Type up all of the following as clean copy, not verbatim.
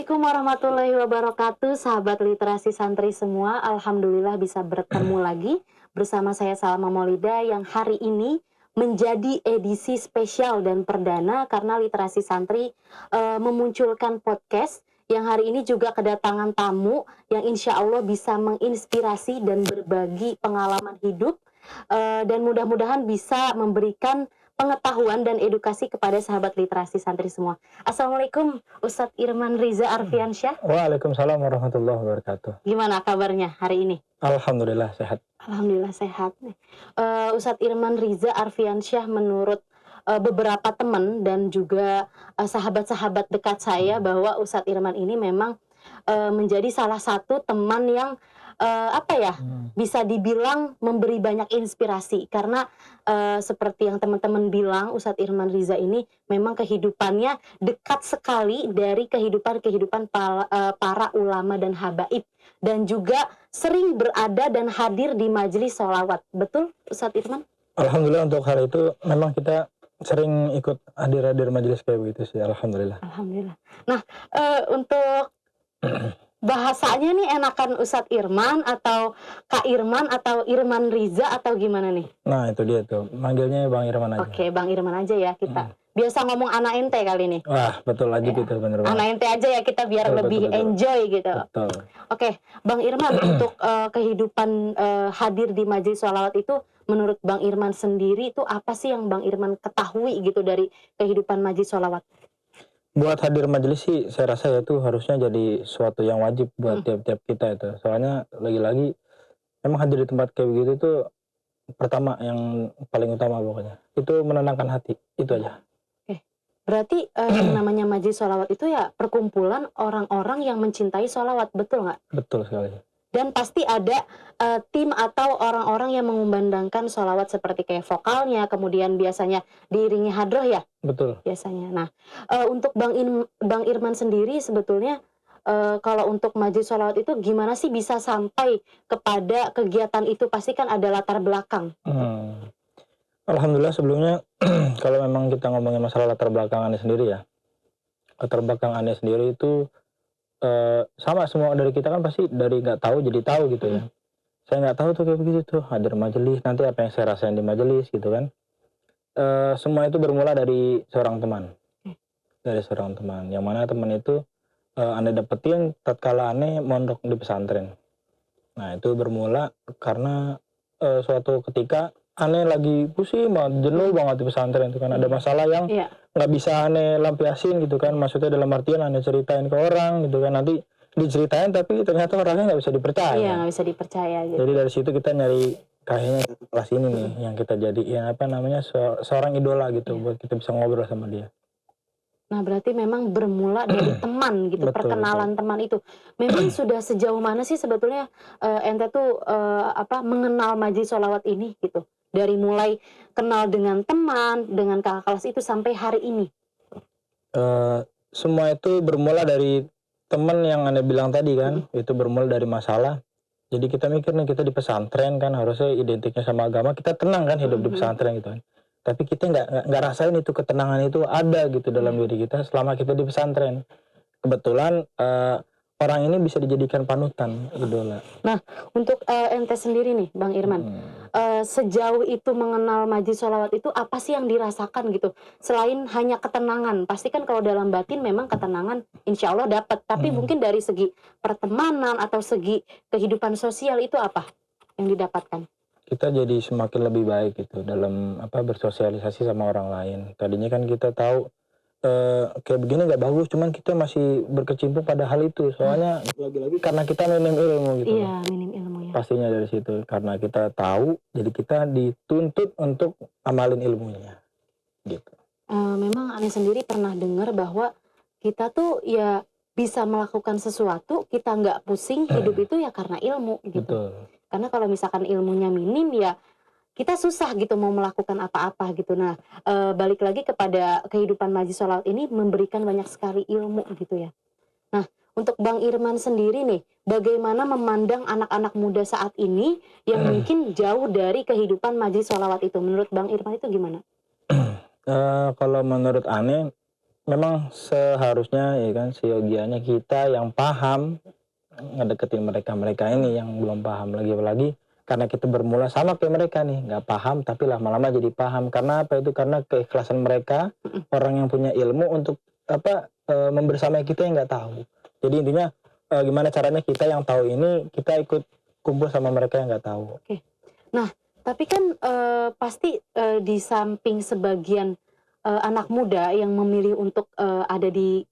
Assalamualaikum warahmatullahi wabarakatuh, sahabat literasi santri semua. Alhamdulillah bisa bertemu lagi bersama saya Salma Maulida yang hari ini menjadi edisi spesial dan perdana karena literasi santri memunculkan podcast yang hari ini juga kedatangan tamu yang insya Allah bisa menginspirasi dan berbagi pengalaman hidup dan mudah-mudahan bisa memberikan pengetahuan dan edukasi kepada sahabat literasi santri semua. Assalamualaikum Ustadz Irman Riza Arfiansyah. Waalaikumsalam warahmatullahi wabarakatuh. Gimana kabarnya hari ini? Alhamdulillah sehat. Alhamdulillah sehat. Ustadz Irman Riza Arfiansyah menurut beberapa teman dan juga sahabat-sahabat dekat saya bahwa Ustadz Irman ini memang menjadi salah satu teman yang bisa dibilang memberi banyak inspirasi karena seperti yang teman-teman bilang, Ustadz Irman Riza ini memang kehidupannya dekat sekali dari kehidupan para ulama dan habaib dan juga sering berada dan hadir di majelis sholawat. Betul Ustadz Irman? Alhamdulillah untuk hal itu memang kita sering ikut hadir majelis kayak begitu sih. Alhamdulillah. Alhamdulillah. Nah, untuk bahasanya nih enakan Ustadz Irman atau Kak Irman atau Irman Riza atau gimana nih? Nah itu dia tuh, manggilnya Bang Irman aja. Oke, Bang Irman aja ya kita. Biasa ngomong anak ente kali nih. Wah betul aja gitu, bener banget. Anak ente aja ya kita biar Betul, lebih betul. enjoy gitu. Betul. Oke, Bang Irman untuk kehidupan hadir di majelis sholawat itu menurut Bang Irman sendiri itu apa sih yang Bang Irman ketahui gitu dari kehidupan majelis sholawat? Buat hadir majelis sih saya rasa itu harusnya jadi suatu yang wajib buat tiap-tiap kita itu. Soalnya lagi-lagi memang hadir di tempat kayak begitu tuh pertama yang paling utama pokoknya. Itu menenangkan hati, itu aja. Oke. Berarti yang namanya majelis sholawat itu ya perkumpulan orang-orang yang mencintai sholawat, betul nggak? Betul sekali. Dan pasti ada tim atau orang-orang yang mengumandangkan sholawat seperti kayak vokalnya, kemudian biasanya diiringi hadroh ya? Betul. Biasanya. Nah, untuk Bang Irman sendiri sebetulnya kalau untuk majelis sholawat itu gimana sih bisa sampai kepada kegiatan itu? Pasti kan ada latar belakang. Alhamdulillah sebelumnya kalau memang kita ngomongin masalah latar belakangannya sendiri ya, latar belakangannya sendiri itu sama semua dari kita kan pasti dari nggak tahu jadi tahu gitu ya. Saya nggak tahu tuh kayak begitu tuh hadir majelis, nanti apa yang saya rasain di majelis gitu kan. Semua itu bermula dari seorang teman, yang mana teman itu Anda dapetin tatkala Anda mondok di pesantren. Nah itu bermula karena suatu ketika Ane lagi pusing banget, jenuh banget di pesantren itu kan ada masalah yang nggak bisa Ane lampiasin gitu kan, maksudnya dalam artian Ane ceritain ke orang gitu kan, nanti diceritain tapi ternyata orangnya nggak bisa dipercaya. Iya, nggak bisa dipercaya gitu. Jadi dari situ kita nyari kayaknya kelas ini nih yang kita jadi seorang idola gitu buat kita bisa ngobrol sama dia. Nah berarti memang bermula dari teman gitu, perkenalan teman itu. Memang sudah sejauh mana sih sebetulnya ente tuh mengenal majelis sholawat ini gitu? Dari mulai kenal dengan teman, dengan kakak kelas itu sampai hari ini. Semua itu bermula dari teman yang Anda bilang tadi kan, itu bermula dari masalah. Jadi kita mikir nih kita di pesantren kan harusnya identiknya sama agama, kita tenang kan hidup di pesantren gitu kan. Tapi kita nggak rasain itu ketenangan itu ada gitu dalam diri kita selama kita di pesantren. Kebetulan orang ini bisa dijadikan panutan idola. Nah untuk ente sendiri nih Bang Irman, sejauh itu mengenal majelis sholawat itu apa sih yang dirasakan gitu? Selain hanya ketenangan, pasti kan kalau dalam batin memang ketenangan insya Allah dapat. Tapi mungkin dari segi pertemanan atau segi kehidupan sosial itu apa yang didapatkan? Kita jadi semakin lebih baik gitu dalam bersosialisasi sama orang lain. Tadinya kan kita tahu kayak begini nggak bagus, cuman kita masih berkecimpung pada hal itu. Soalnya lagi-lagi karena kita minim ilmu gitu. Iya, minim ilmu ya. Pastinya dari situ karena kita tahu, jadi kita dituntut untuk amalin ilmunya. Gitu. Memang Ane sendiri pernah dengar bahwa kita tuh ya bisa melakukan sesuatu, kita nggak pusing hidup itu ya karena ilmu gitu. Betul. Karena kalau misalkan ilmunya minim ya kita susah gitu mau melakukan apa-apa gitu. Nah, balik lagi kepada kehidupan majelis sholawat ini memberikan banyak sekali ilmu gitu ya. Nah, untuk Bang Irman sendiri nih, bagaimana memandang anak-anak muda saat ini yang mungkin jauh dari kehidupan majelis sholawat itu? Menurut Bang Irman itu gimana? Kalau menurut Ane, memang seharusnya ya kan seyogianya kita yang paham ngedeketin mereka ini yang belum paham lagi, apalagi karena kita bermula sama kayak mereka nih, nggak paham tapi lama-lama jadi paham. Karena apa itu? Karena keikhlasan mereka, orang yang punya ilmu untuk membersamai kita yang nggak tahu. Jadi intinya gimana caranya kita yang tahu ini kita ikut kumpul sama mereka yang nggak tahu. Oke. Nah, tapi kan pasti di samping sebagian anak muda yang memilih untuk ada di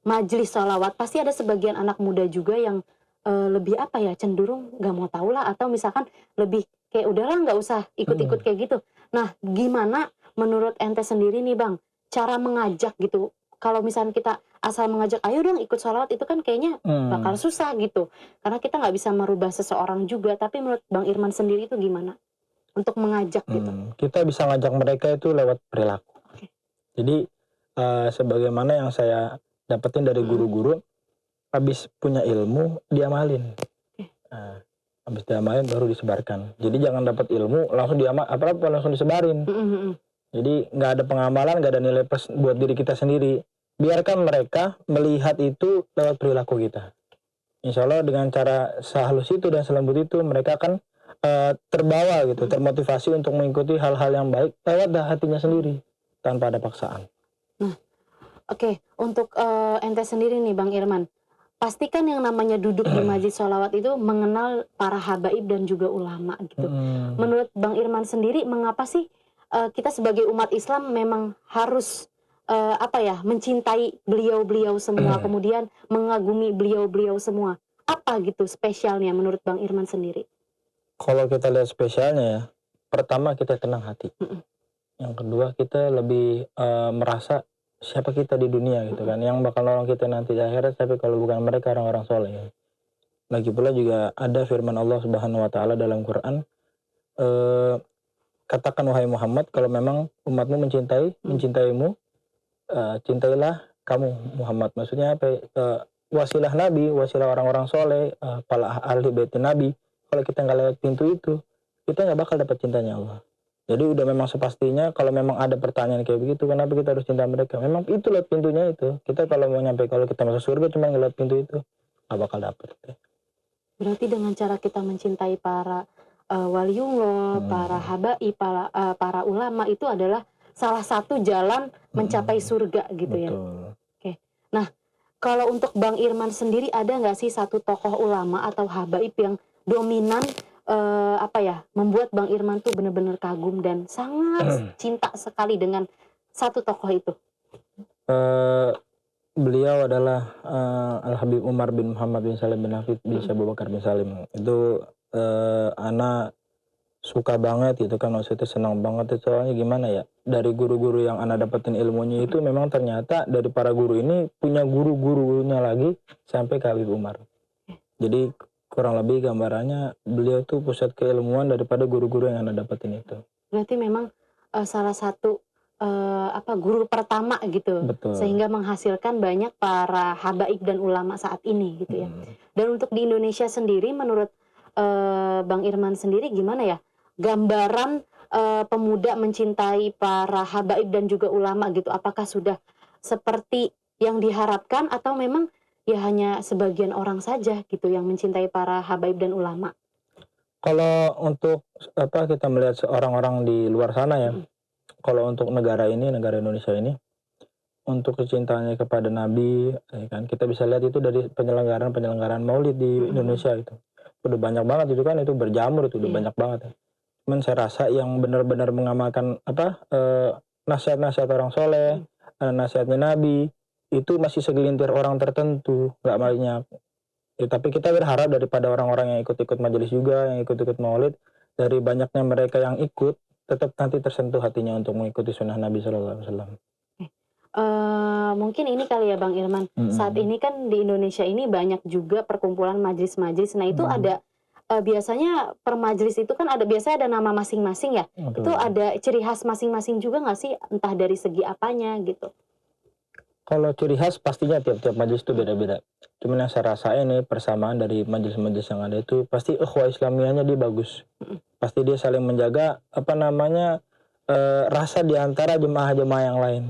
majelis sholawat, pasti ada sebagian anak muda juga yang lebih apa ya, cenderung nggak mau tahu lah, atau misalkan lebih kayak udahlah nggak usah ikut-ikut kayak gitu. Nah, gimana menurut ente sendiri nih Bang, cara mengajak gitu? Kalau misalnya kita asal mengajak, ayo dong ikut sholawat, itu kan kayaknya bakal susah gitu. Karena kita nggak bisa merubah seseorang juga. Tapi menurut Bang Irman sendiri itu gimana untuk mengajak gitu? Kita bisa ngajak mereka itu lewat perilaku. Jadi sebagaimana yang saya dapetin dari guru-guru, habis punya ilmu diamalin. Habis diamalin baru disebarkan. Jadi jangan dapat ilmu langsung apa langsung disebarin. Jadi nggak ada pengamalan, nggak ada nilai plus buat diri kita sendiri. Biarkan mereka melihat itu lewat perilaku kita. Insya Allah dengan cara sehalus itu dan selembut itu mereka akan terbawa gitu, termotivasi untuk mengikuti hal-hal yang baik lewat hatinya sendiri tanpa ada paksaan. Nah, oke. Untuk ente sendiri nih Bang Irman, pastikan yang namanya duduk di majelis sholawat itu mengenal para habaib dan juga ulama gitu. Menurut Bang Irman sendiri, mengapa sih kita sebagai umat Islam memang harus mencintai beliau-beliau semua, kemudian mengagumi beliau-beliau semua? Apa gitu spesialnya menurut Bang Irman sendiri? Kalau kita lihat spesialnya ya, pertama kita tenang hati. Yang kedua kita lebih merasa siapa kita di dunia gitu kan, yang bakal nolong kita nanti di akhirat, tapi kalau bukan mereka orang-orang soleh. Lagi pula juga ada firman Allah Subhanahu Wa Taala dalam Quran, katakan wahai Muhammad, kalau memang umatmu mencintaimu, cintailah kamu Muhammad. Maksudnya apa? Wasilah Nabi, wasilah orang-orang soleh, para ahli bait Nabi. Kalau kita nggak lewat pintu itu, kita nggak bakal dapat cintanya Allah. Jadi udah memang sepastinya kalau memang ada pertanyaan kayak begitu, kenapa kita harus cinta mereka? Memang itu lewat pintunya itu. Kita kalau mau nyampe, kalau kita masuk surga cuma lewat pintu itu, nggak bakal dapet. Berarti dengan cara kita mencintai para waliullah, para habaib, para ulama, itu adalah salah satu jalan mencapai surga gitu. Betul. Ya. Oke. Nah, kalau untuk Bang Irman sendiri, ada nggak sih satu tokoh ulama atau habaib yang dominan membuat Bang Irman tuh benar-benar kagum dan sangat cinta sekali dengan satu tokoh itu? Beliau adalah Al-Habib Umar bin Muhammad bin Salim bin Hafid bin Abu Bakar bin Salim. Itu Ana suka banget itu kan, waktu itu senang banget itu. Soalnya gimana ya, dari guru-guru yang Ana dapetin ilmunya itu memang ternyata dari para guru ini punya guru-gurunya lagi sampai ke Habib Umar. Jadi kurang lebih gambarannya beliau tuh pusat keilmuan daripada guru-guru yang Ana dapetin itu. Berarti memang salah satu guru pertama gitu. Betul. Sehingga menghasilkan banyak para habaib dan ulama saat ini gitu ya. Dan untuk di Indonesia sendiri, menurut Bang Irman sendiri gimana ya gambaran pemuda mencintai para habaib dan juga ulama gitu? Apakah sudah seperti yang diharapkan atau memang ya hanya sebagian orang saja gitu yang mencintai para habaib dan ulama? Kalau untuk kita melihat orang-orang di luar sana ya, kalau untuk negara Indonesia ini, untuk kecintaannya kepada Nabi, ya kan, kita bisa lihat itu dari penyelenggaraan Maulid di Indonesia itu. Udah banyak banget itu kan, itu berjamur itu udah banyak banget. Cuman saya rasa yang benar-benar mengamalkan nasihat-nasihat orang soleh, nasihatnya Nabi, itu masih segelintir orang tertentu, nggak banyak. Ya, tapi kita berharap daripada orang-orang yang ikut-ikut majelis juga, yang ikut-ikut Maulid, dari banyaknya mereka yang ikut, tetap nanti tersentuh hatinya untuk mengikuti sunnah Nabi SAW. Mungkin ini kali ya Bang Irman, saat ini kan di Indonesia ini banyak juga perkumpulan majelis-majelis. Nah itu ada biasanya per majelis itu kan biasanya ada nama masing-masing ya. Itu ada ciri khas masing-masing juga nggak sih, entah dari segi apanya gitu? Kalau ciri khas pastinya tiap-tiap majelis itu beda-beda. Cuman yang saya rasain nih, persamaan dari majelis-majelis yang ada itu pasti ukhuwah Islamiyahnya dia bagus. Pasti dia saling menjaga rasa di antara jemaah-jemaah yang lain.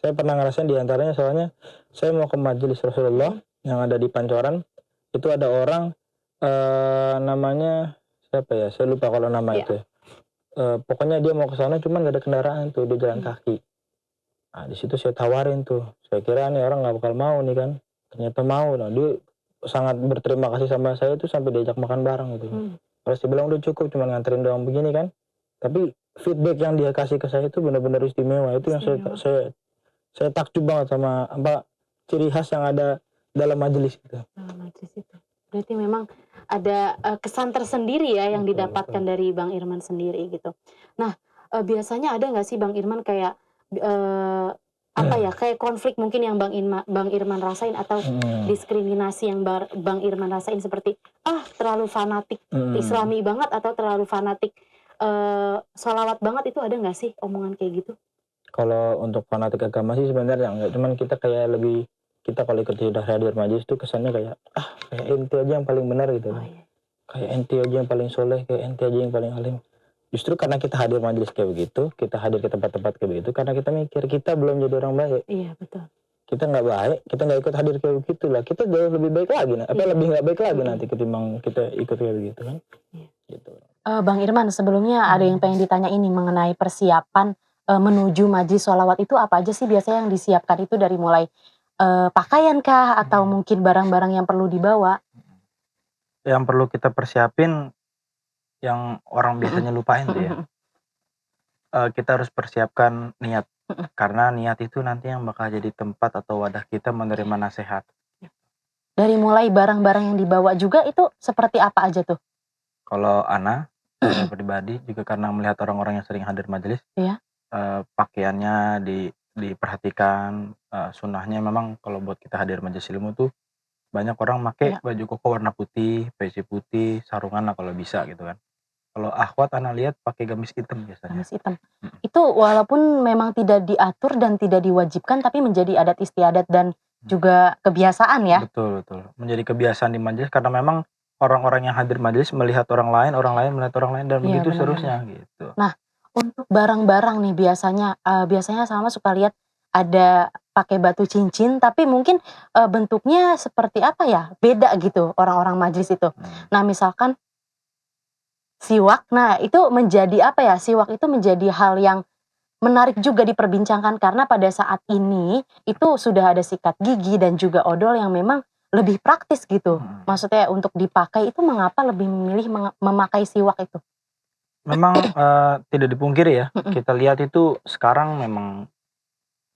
Saya pernah ngerasain di antaranya soalnya saya mau ke majelis Rasulullah yang ada di Pancoran, itu ada orang namanya siapa ya? Saya lupa kalau nama Iya. itu. Pokoknya dia mau ke sana cuman gak ada kendaraan tuh, dia jalan kaki. Nah, di situ saya tawarin tuh. Saya kira nih orang nggak bakal mau nih kan. Ternyata mau. Nah, dia sangat berterima kasih sama saya tuh sampai diajak makan bareng gitu. Terus dia bilang udah cukup cuma nganterin doang begini kan. Tapi feedback yang dia kasih ke saya itu benar-benar istimewa. Itu yang saya takjub banget sama apa ciri khas yang ada dalam majelis itu. Dalam majelis itu. Berarti memang ada kesan tersendiri ya yang Betul, didapatkan betul. dari Bang Irman sendiri gitu. Nah, biasanya ada nggak sih Bang Irman kayak apa ya, kayak konflik mungkin yang Bang Irman rasain atau diskriminasi yang Bang Irman rasain seperti terlalu fanatik Islami banget atau terlalu fanatik sholawat banget, itu ada nggak sih omongan kayak gitu? Kalau untuk fanatik agama sih sebenarnya enggak, cuman kita kayak lebih kita kalau ikut udah hadir majelis tuh kesannya kayak kayak ente aja yang paling benar gitu Oh kan. iya. Kayak ente aja yang paling soleh, kayak ente aja yang paling alim. Justru karena kita hadir majelis kayak begitu, kita hadir ke tempat-tempat kayak begitu karena kita mikir kita belum jadi orang baik. Iya, betul. Kita nggak baik, kita nggak ikut hadir kayak begitu lah. Kita jauh lebih baik lagi, lebih nggak baik lagi nanti ketimbang kita ikut kayak begitu kan. Iya. Gitu. Bang Irman, sebelumnya ada yang pengen ditanya ini mengenai persiapan menuju majelis sholawat itu apa aja sih biasanya yang disiapkan itu dari mulai pakaian kah atau mungkin barang-barang yang perlu dibawa? Yang perlu kita persiapin yang orang biasanya lupain tuh ya. Kita harus persiapkan niat. Karena niat itu nanti yang bakal jadi tempat atau wadah kita menerima nasihat. Dari mulai barang-barang yang dibawa juga itu seperti apa aja tuh? Kalau Ana pribadi juga karena melihat orang-orang yang sering hadir majelis, Iya. pakaiannya diperhatikan, sunnahnya memang kalau buat kita hadir majelis ilmu tuh banyak orang make baju koko warna putih, peci putih, sarungan lah kalau bisa gitu kan. Kalau akhwat Ana lihat pakai gamis hitam biasanya. Gamis hitam. Itu walaupun memang tidak diatur dan tidak diwajibkan tapi menjadi adat istiadat dan juga kebiasaan ya. Betul, betul. Menjadi kebiasaan di majelis karena memang orang-orang yang hadir majelis melihat orang lain melihat orang lain dan Iya, begitu benar-benar. seterusnya gitu. Nah, untuk barang-barang nih biasanya sama suka lihat ada pakai batu cincin tapi mungkin bentuknya seperti apa ya, beda gitu orang-orang majelis itu. Nah, misalkan siwak, nah itu menjadi apa ya, siwak itu menjadi hal yang menarik juga diperbincangkan karena pada saat ini itu sudah ada sikat gigi dan juga odol yang memang lebih praktis gitu. Maksudnya untuk dipakai itu mengapa lebih memilih memakai siwak itu? Memang tidak dipungkiri ya, kita lihat itu sekarang memang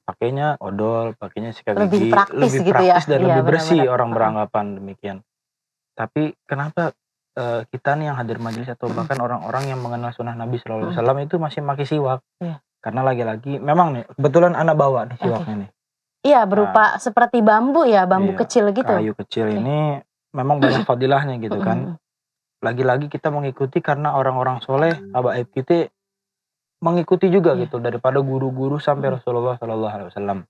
pakainya odol, pakainya sikat Lebih gigi, praktis lebih gitu ya? praktis dan Iya, lebih bersih benar-benar. orang beranggapan demikian. Tapi kenapa kita nih yang hadir majelis atau bahkan orang-orang yang mengenal sunnah Nabi Sallallahu Alaihi Wasallam itu masih pakai siwak? Iya. Karena lagi-lagi memang nih kebetulan Ana bawa nih siwaknya nih. Iya, berupa seperti bambu ya, bambu Iya, kecil gitu. kayu kecil ini memang banyak fadilahnya gitu kan. Lagi-lagi kita mengikuti karena orang-orang soleh, habaib kita mengikuti juga gitu daripada guru-guru sampai Rasulullah Sallallahu Alaihi Wasallam.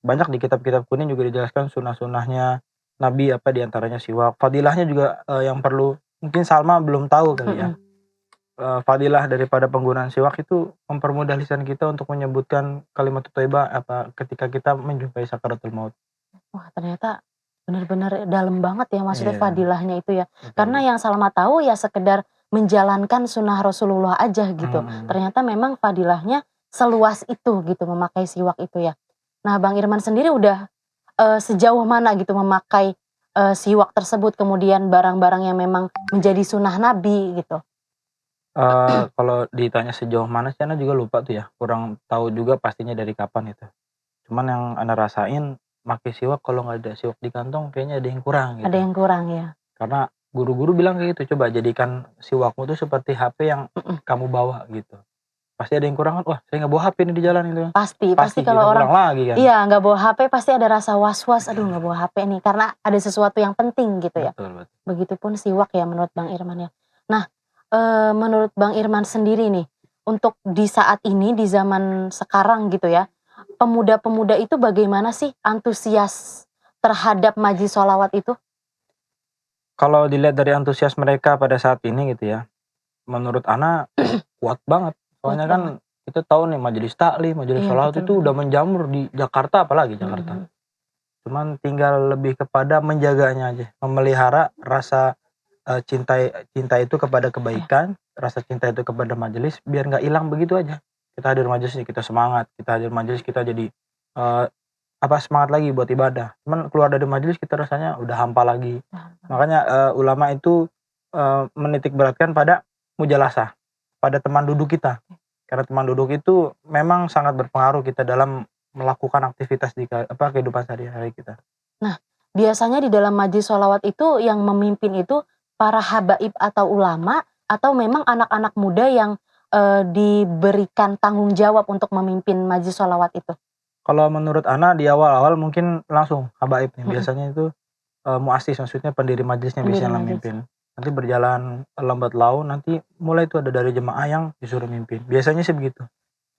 Banyak di kitab-kitab kuning juga dijelaskan sunnah-sunnahnya Nabi apa diantaranya siwak. Fadilahnya juga yang perlu mungkin Salma belum tahu kali ya. Fadilah daripada penggunaan siwak itu mempermudah lisan kita untuk menyebutkan kalimat thayyibah apa ketika kita menjumpai sakaratul maut. Wah, ternyata benar-benar dalam banget ya maksudnya Iya. fadilahnya itu ya. Betul. Karena yang Salma tahu ya sekedar menjalankan sunnah Rasulullah aja gitu. Ternyata memang fadilahnya seluas itu gitu memakai siwak itu ya. Nah, Bang Irman sendiri udah sejauh mana gitu memakai siwak tersebut kemudian barang-barang yang memang menjadi sunnah Nabi gitu? Kalau ditanya sejauh mana sih Ana juga lupa tuh ya, kurang tahu juga pastinya dari kapan itu. Cuman yang Ana rasain pakai siwak kalau nggak ada siwak di kantong kayaknya ada yang kurang gitu. Ada yang kurang ya. Karena guru-guru bilang kayak gitu, coba jadikan siwakmu tuh seperti HP yang kamu bawa gitu. Pasti ada yang kurang kan, wah saya nggak bawa HP nih di jalan itu. Pasti kalau kita orang pulang lagi kan. iya nggak bawa HP pasti ada rasa was-was, aduh nggak bawa HP nih karena ada sesuatu yang penting gitu ya. Betul, betul. Begitupun siwak ya menurut Bang Irman ya. Nah, menurut Bang Irman sendiri nih, untuk di saat ini di zaman sekarang gitu ya, pemuda-pemuda itu bagaimana sih antusias terhadap majelis sholawat itu? Kalau dilihat dari antusias mereka pada saat ini gitu ya, menurut Ana kuat banget. Soalnya Kuat kan Kita tahu nih majelis taklim, majelis Iya, sholawat betul itu udah betul. menjamur di Jakarta, apalagi Jakarta. Mhm. Cuman tinggal lebih kepada menjaganya aja, memelihara rasa cinta itu kepada Iya. kebaikan, rasa cinta itu kepada majelis biar nggak hilang begitu aja. Kita hadir majelis nih kita semangat, kita hadir majelis kita jadi eh, semangat lagi buat ibadah. Cuman keluar dari majelis kita rasanya udah hampa lagi. Paham. Makanya ulama itu menitik beratkan pada mujalasah, pada teman duduk kita. Karena teman duduk itu memang sangat berpengaruh kita dalam melakukan aktivitas di kehidupan sehari-hari kita. Nah, biasanya di dalam majelis sholawat itu yang memimpin itu para habaib atau ulama atau memang anak-anak muda yang diberikan tanggung jawab untuk memimpin majelis sholawat itu? Kalau menurut Ana di awal-awal mungkin langsung habaib nih. Mhm. Biasanya itu muassis, maksudnya pendiri majelisnya Pendiri biasanya yang majelis. mimpin. Nanti berjalan lambat laun nanti mulai itu ada dari jemaah yang disuruh mimpin. Biasanya sih begitu.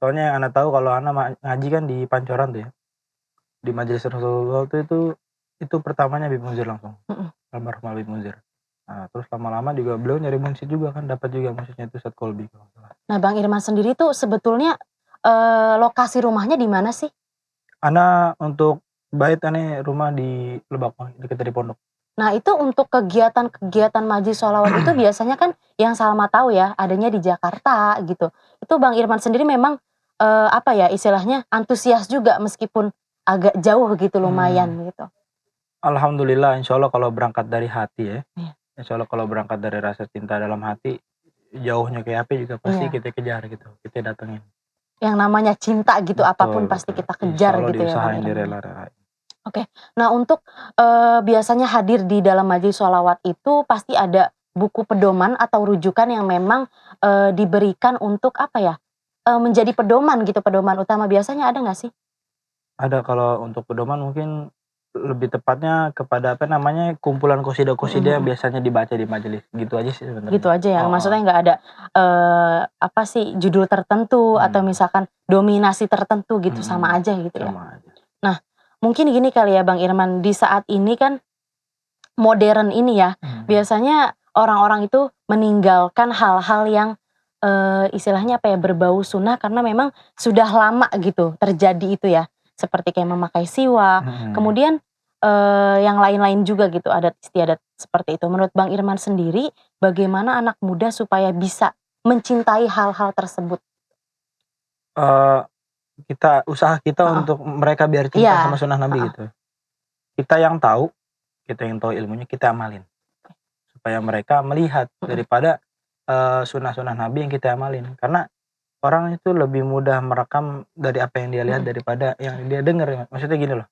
Soalnya yang Ana tahu kalau Ana ngaji kan di Pancoran tuh ya. Di majelis Rasulullah itu pertamanya Habib Munzir langsung. Mhm. Almarhum Habib Munzir. Nah, terus lama-lama juga beliau nyari munsyid juga kan, dapat juga munsyidnya itu Ustadz Kolbi kalau nggak salah. Nah, Bang Irman sendiri tuh sebetulnya lokasi rumahnya di mana sih? Ana untuk bait ane rumah di Lebak dekat dari pondok. Nah, itu untuk kegiatan-kegiatan majelis sholawat itu biasanya kan yang Salma tahu ya, adanya di Jakarta gitu. Itu Bang Irman sendiri memang apa ya istilahnya antusias juga meskipun agak jauh gitu lumayan gitu. Alhamdulillah insya Allah kalau berangkat dari hati ya. Iya. Insya Allah kalau berangkat dari rasa cinta dalam hati, jauhnya kayak apa juga pasti Iya. kita kejar gitu, kita datengin. Yang namanya cinta gitu apapun Betul, pasti betul. kita Insya kejar Allah gitu ya Bang diusahain, Irman. direla-relain. Oke. Nah, untuk biasanya hadir di dalam majelis sholawat itu pasti ada buku pedoman atau rujukan yang memang diberikan untuk apa ya? Menjadi pedoman gitu, pedoman utama biasanya ada nggak sih? Ada kalau untuk pedoman mungkin lebih tepatnya kepada kumpulan qasidah-qasidah yang Mhm. biasanya dibaca di majelis. Gitu aja sih sebenarnya. Gitu aja ya, Oh, maksudnya nggak ada apa sih judul tertentu atau misalkan dominasi tertentu gitu, sama aja gitu ya. sama aja. Nah, mungkin gini kali ya Bang Irman, di saat ini kan modern ini ya, biasanya orang-orang itu meninggalkan hal-hal yang istilahnya apa ya, berbau sunnah karena memang sudah lama gitu terjadi itu ya. Seperti kayak memakai siwak, kemudian yang lain-lain juga gitu, adat istiadat seperti itu. Menurut Bang Irman sendiri, bagaimana anak muda supaya bisa mencintai hal-hal tersebut? Usaha kita Heeh. untuk mereka biar cinta Iya, sama sunnah Nabi heeh. gitu. Kita yang tahu ilmunya kita amalin. Supaya mereka melihat daripada sunnah-sunnah Nabi yang kita amalin. Karena orang itu lebih mudah merekam dari apa yang dia lihat daripada yang dia dengar. Maksudnya gini loh,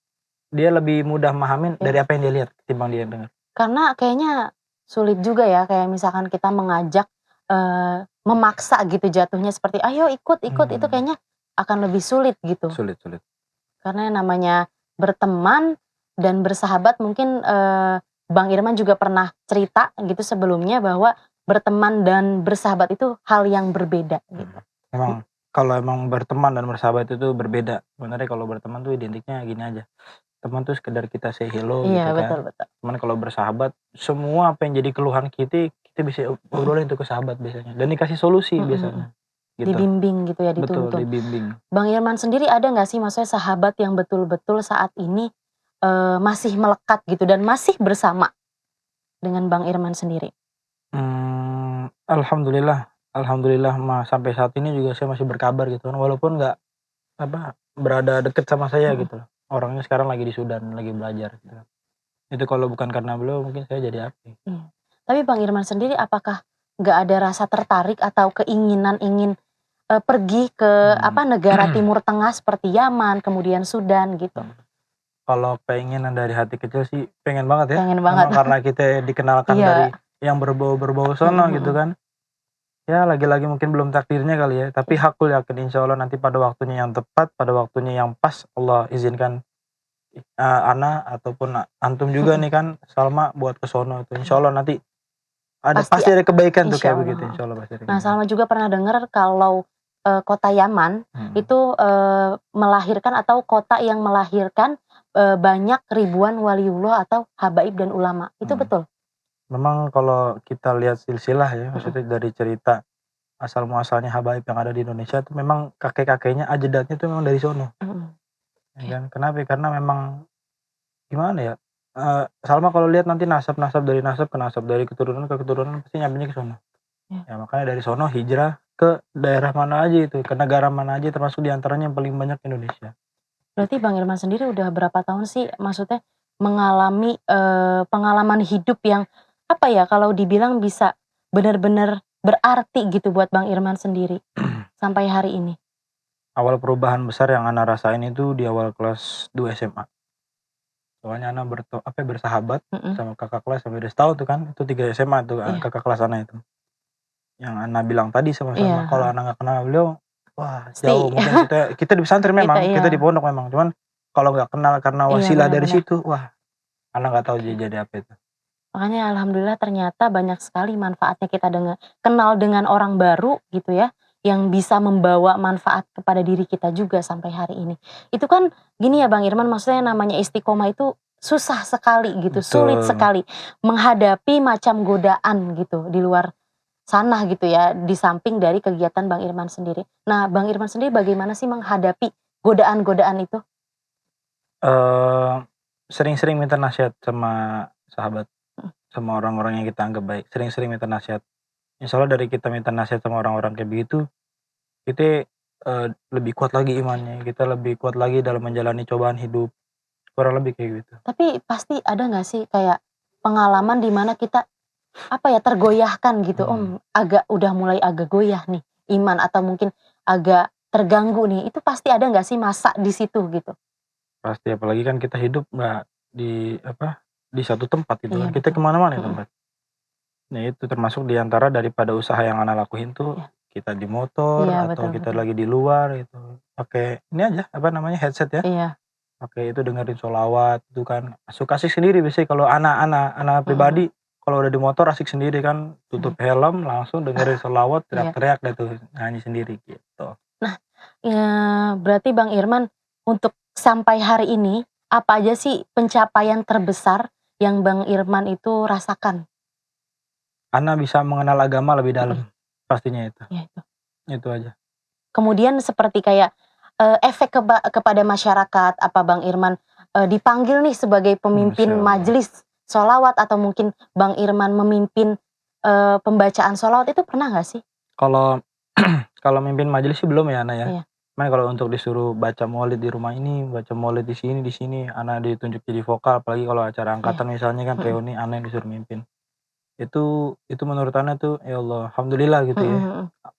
dia lebih mudah memahamin dari apa yang dia lihat ketimbang dia yang dengar. Karena kayaknya sulit juga ya, kayak misalkan kita mengajak memaksa gitu jatuhnya seperti, "Ayo ikut," itu kayaknya akan lebih sulit gitu. Sulit. Karena yang namanya berteman dan bersahabat mungkin Bang Irman juga pernah cerita gitu sebelumnya bahwa berteman dan bersahabat itu hal yang berbeda gitu. Memang kalau emang berteman dan bersahabat itu berbeda. Sebenarnya kalau berteman tuh identiknya gini aja. Teman tuh sekedar kita say hello Iya, gitu kan. betul. Cuman kalau bersahabat, semua apa yang jadi keluhan kita bisa obrolin tuh ke sahabat biasanya. Dan dikasih solusi biasanya. Gitu. Dibimbing gitu ya, Betul, dituntun. dibimbing. Bang Irman sendiri ada nggak sih maksudnya sahabat yang betul-betul saat ini masih melekat gitu dan masih bersama dengan Bang Irman sendiri? Alhamdulillah sampai saat ini juga saya masih berkabar gitu kan, walaupun nggak berada deket sama saya gitu loh. Orangnya sekarang lagi di Sudan, lagi belajar gitu. Itu kalau bukan karena beliau mungkin saya jadi apa? Tapi Bang Irman sendiri apakah nggak ada rasa tertarik atau keinginan ingin pergi ke negara Timur Tengah seperti Yaman, kemudian Sudan gitu? Kalau keinginan dari hati kecil sih pengen banget ya. Pengen banget. Memang karena kita dikenalkan Iya. dari yang berbau-berbau sono gitu kan. Ya lagi-lagi mungkin belum takdirnya kali ya. Tapi hakul yakin insya Allah nanti pada waktunya yang tepat, pada waktunya yang pas Allah izinkan Ana ataupun antum juga nih kan Salma buat ke sono itu. Insya Allah nanti pasti ada kebaikan tuh Insya kayak Allah. begitu insya Allah pasti ada Nah, kebaikan. Salma juga pernah dengar kalau kota Yaman itu melahirkan atau kota yang melahirkan banyak ribuan waliullah atau habaib dan ulama. Itu betul? Memang kalau kita lihat silsilah ya, maksudnya dari cerita asal muasalnya habaib yang ada di Indonesia itu memang kakek-kakeknya ajadatnya itu memang dari sono. Ya kan? Kenapa? Karena memang gimana ya? Salma kalau lihat nanti nasab dari nasab ke nasab, dari keturunan ke keturunan pasti nyampenya ke sono. Ya makanya dari sono hijrah ke daerah mana aja itu, ke negara mana aja termasuk diantaranya yang paling banyak Indonesia. Berarti Bang Irman sendiri udah berapa tahun sih maksudnya mengalami pengalaman hidup yang apa ya kalau dibilang bisa benar-benar berarti gitu buat Bang Irman sendiri sampai hari ini? Awal perubahan besar yang Ana rasain itu di awal kelas 2 SMA. Soalnya Ana bersahabat sama kakak kelas sampai udah setahun tuh kan, itu 3 SMA tuh kakak kelas Ana itu. Yang Ana bilang tadi sama-sama kalau Ana nggak kenal beliau, wah jauh. Mungkin kita di pesantren memang, kita di pondok memang, cuman kalau nggak kenal karena wasilah dari situ, wah Ana nggak tahu jadi apa itu. Makanya alhamdulillah ternyata banyak sekali manfaatnya kita kenal dengan orang baru gitu ya, yang bisa membawa manfaat kepada diri kita juga sampai hari ini. Itu kan gini ya Bang Irman, maksudnya namanya istiqomah itu susah sekali gitu, sulit sekali menghadapi macam godaan gitu di luar sana gitu ya, di samping dari kegiatan Bang Irman sendiri. Nah, Bang Irman sendiri bagaimana sih menghadapi godaan-godaan itu? Sering-sering minta nasihat sama sahabat, sama orang-orang yang kita anggap baik. Sering-sering minta nasihat. Insya Allah dari kita minta nasihat sama orang-orang kayak begitu, kita lebih kuat lagi imannya, kita lebih kuat lagi dalam menjalani cobaan hidup. Kurang lebih kayak gitu. Tapi pasti ada nggak sih kayak pengalaman di mana kita tergoyahkan gitu, udah mulai agak goyah nih iman atau mungkin agak terganggu nih, itu pasti ada nggak sih masa di situ gitu? Pasti, apalagi kan kita hidup nggak di satu tempat gitu kan, kita kemana-mana tempat. Nah itu termasuk diantara daripada usaha yang Ana lakuin tuh, kita di motor atau kita lagi di luar gitu, pakai ini aja headset ya. Pakai itu dengerin sholawat itu kan, suka asik sendiri biasanya kalau anak pribadi. Kalau udah di motor asik sendiri kan, tutup helm langsung dengerin sholawat, teriak-teriak deh tuh, nyanyi sendiri gitu. Nah, berarti Bang Irman untuk sampai hari ini, apa aja sih pencapaian terbesar yang Bang Irman itu rasakan? Ana bisa mengenal agama lebih dalam, pastinya itu. Itu aja. Kemudian seperti kayak efek kepada masyarakat, apa Bang Irman dipanggil nih sebagai pemimpin majelis sholawat atau mungkin Bang Irman memimpin pembacaan sholawat itu pernah nggak sih? Kalau mimpin majelis sih belum ya Ana ya. Makanya kalau untuk disuruh baca maulid di rumah ini, baca maulid di sini, Ana ditunjuk jadi vokal, apalagi kalau acara angkatan misalnya kan reuni, Ana yang disuruh mimpin. Itu menurut Ana tuh ya Allah, alhamdulillah gitu ya.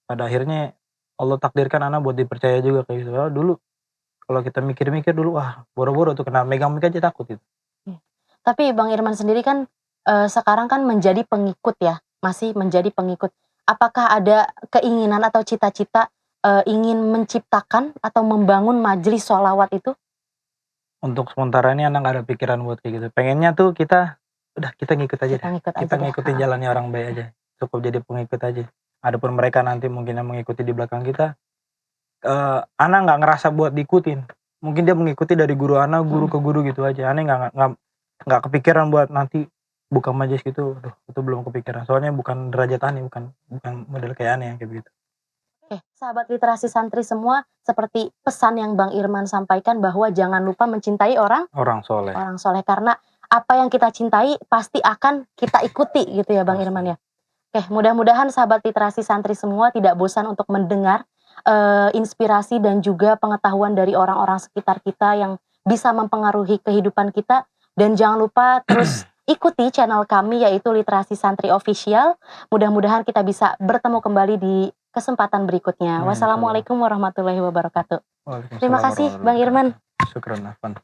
Pada akhirnya Allah takdirkan Ana buat dipercaya juga kayak gitu. Dulu kalau kita mikir-mikir dulu, wah boro-boro tuh kena megang mic aja takut gitu. Tapi Bang Irman sendiri kan sekarang kan menjadi pengikut ya, masih menjadi pengikut. Apakah ada keinginan atau cita-cita ingin menciptakan atau membangun majelis sholawat itu? Untuk sementara ini Ana nggak ada pikiran buat kayak gitu. Pengennya tuh kita ngikut aja. Kita ngikutin jalannya orang baik aja. Cukup jadi pengikut aja. Adapun mereka nanti mungkin yang mengikuti di belakang kita, Ana nggak ngerasa buat diikutin. Mungkin dia mengikuti dari guru Ana, guru ke guru gitu aja. Ana nggak kepikiran buat nanti buka majelis gitu. Itu belum kepikiran. Soalnya bukan derajat Ana, bukan model kayak Ana yang kayak begitu. Oke, sahabat literasi santri semua, seperti pesan yang Bang Irman sampaikan bahwa jangan lupa mencintai orang soleh. Karena apa yang kita cintai pasti akan kita ikuti gitu ya Bang Irman ya. Oke, mudah-mudahan sahabat literasi santri semua tidak bosan untuk mendengar inspirasi dan juga pengetahuan dari orang-orang sekitar kita yang bisa mempengaruhi kehidupan kita. Dan jangan lupa terus ikuti channel kami yaitu Literasi Santri Official. Mudah-mudahan kita bisa bertemu kembali di kesempatan berikutnya. Wassalamualaikum warahmatullahi wabarakatuh. Terima kasih Bang Irman. Syukran Afan.